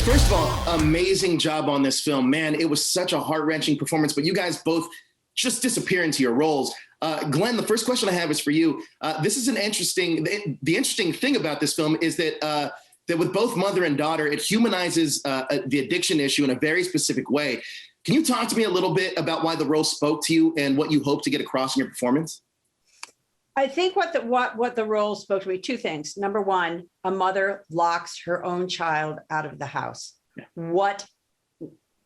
First of all, amazing job on this film, man. It was such a heart-wrenching performance, but you guys both just disappear into your roles. Glenn, the first question I have is for you. This is an interesting, the interesting thing about this film is that that with both mother and daughter, it humanizes the addiction issue in a very specific way. Can you talk to me a little bit about why the role spoke to you and what you hope to get across in your performance? I think what the role spoke to me, two things. Number one, a mother locks her own child out of the house. Yeah. What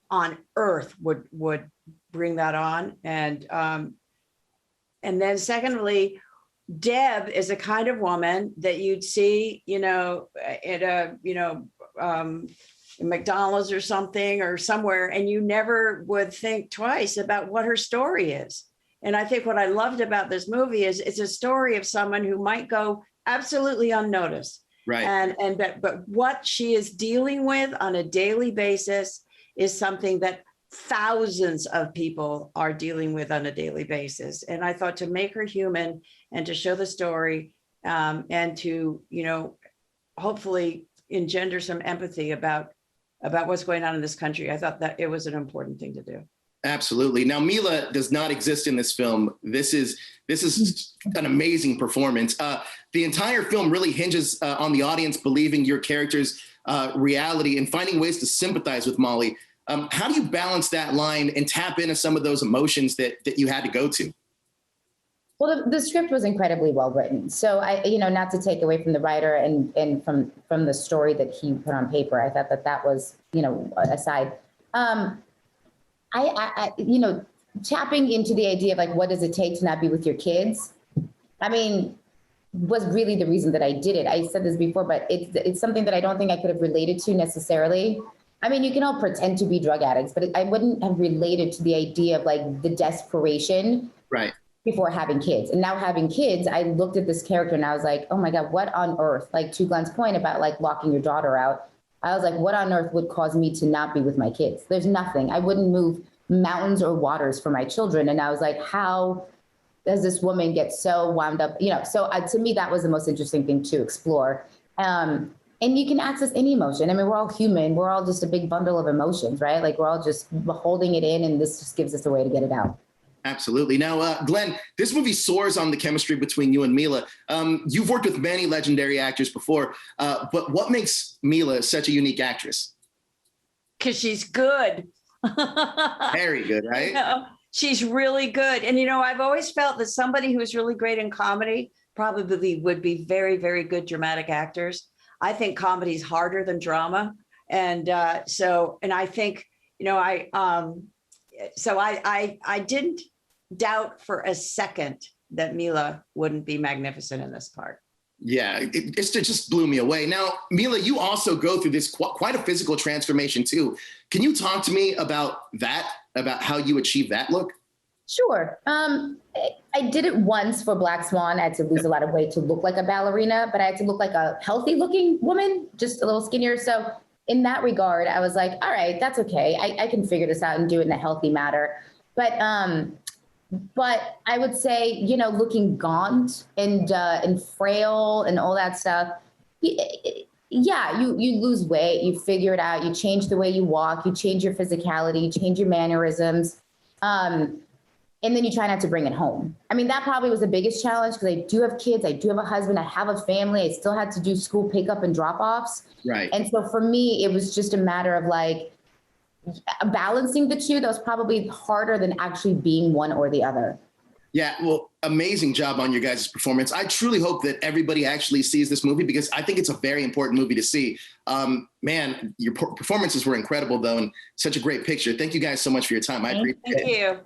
on earth would bring that on? And then secondly, Deb is a kind of woman that you'd see, at a, McDonald's or something or somewhere, and you never would think twice about what her story is. And I think what I loved about this movie is it's a story of someone who might go absolutely unnoticed. Right. But what she is dealing with on a daily basis is something that thousands of people are dealing with on a daily basis. And I thought to make her human and to show the story and to, hopefully engender some empathy about what's going on in this country, I thought that it was an important thing to do. Absolutely. Now, Mila does not exist in this film. This is an amazing performance. The entire film really hinges on the audience believing your character's reality and finding ways to sympathize with Molly. How do you balance that line and tap into some of those emotions that you had to go to? Well, the script was incredibly well written. So not to take away from the writer and from the story that he put on paper, I thought that was, aside. Tapping into the idea of like, what does it take to not be with your kids? Was really the reason that I did it. I said this before, but it's something that I don't think I could have related to necessarily. You can all pretend to be drug addicts, but I wouldn't have related to the idea of like the desperation right before having kids. And now having kids, I looked at this character and I was like, oh my God, what on earth? Like to Glenn's point about like locking your daughter out, I was like, what on earth would cause me to not be with my kids? There's nothing. I wouldn't move mountains or waters for my children. And I was like, how does this woman get so wound up? So to me, that was the most interesting thing to explore. And you can access any emotion. We're all human. We're all just a big bundle of emotions, right? Like we're all just holding it in, and this just gives us a way to get it out. Absolutely. Now, Glenn, this movie soars on the chemistry between you and Mila. You've worked with many legendary actors before, but what makes Mila such a unique actress? Because she's good. Very good, right? She's really good. And, I've always felt that somebody who is really great in comedy probably would be very, very good dramatic actors. I think comedy is harder than drama. And I think, I didn't doubt for a second that Mila wouldn't be magnificent in this part. Yeah, it just blew me away. Now, Mila, you also go through this quite a physical transformation too. Can you talk to me about that, about how you achieve that look? Sure. I did it once for Black Swan. I had to lose a lot of weight to look like a ballerina, but I had to look like a healthy looking woman, just a little skinnier. So in that regard, I was like, all right, that's okay. I can figure this out and do it in a healthy manner. But I would say, looking gaunt and frail and all that stuff. Yeah, you lose weight, you figure it out, you change the way you walk, you change your physicality, you change your mannerisms. And then you try not to bring it home. That probably was the biggest challenge because I do have kids, I do have a husband, I have a family, I still had to do school pickup and drop-offs. Right. And so for me, it was just a matter of like balancing the two. That was probably harder than actually being one or the other. Yeah, well, amazing job on your guys' performance. I truly hope that everybody actually sees this movie because I think it's a very important movie to see. Man, your performances were incredible though, and such a great picture. Thank you guys so much for your time. I appreciate it. Thank you.